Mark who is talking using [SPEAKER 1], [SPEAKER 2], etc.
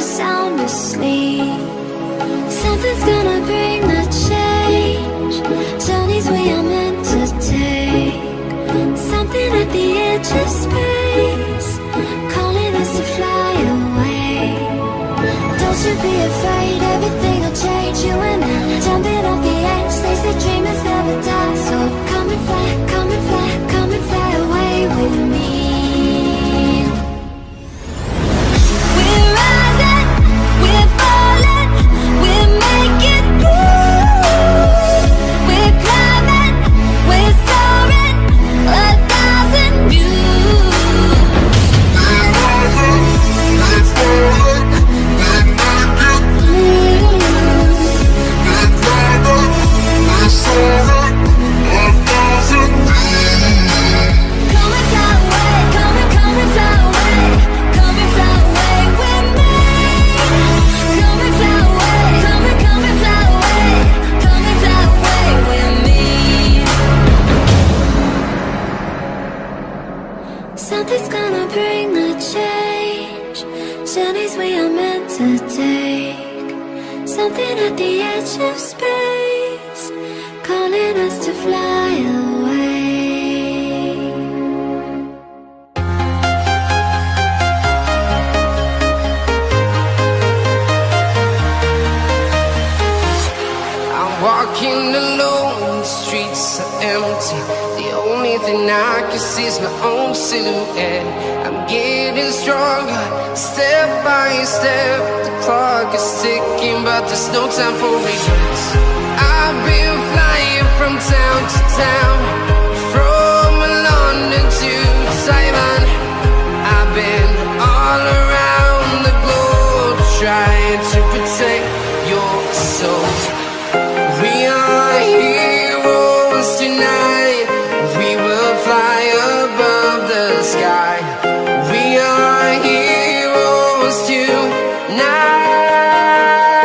[SPEAKER 1] you're sound asleep. Something's gonna bring the change. Journeys we are meant to take. Something at the edge of space, calling us to fly away. Don't you be afraid, everything will change. You and I, jumping off the edge. They say dreamers never die. So come and fly, come and fly, come and fly away with me. We're rising, we're falling, we're making moves. We're climbing, we're soaring, 1,000 views.
[SPEAKER 2] We're rising, we're falling, we're making moves. We're climbing, we're soaring, 1,000 views.
[SPEAKER 1] Come and fly away, come and fly away, come and fly away with me. Come and fly away, come and fly away, come and fly away with me. Something's gonna bring the change. Journeys we are meant to take. Something at the edge of space, calling us to fly away.
[SPEAKER 3] I'm walking alone, the streets are empty. The only thing I can see is my own silhouette. I'm getting stronger, step by step. The clock is ticking, but there's no time for regrets. I've been flying from town to town, from London to Taiwan. I've been all around the globe, trying to protect your soul.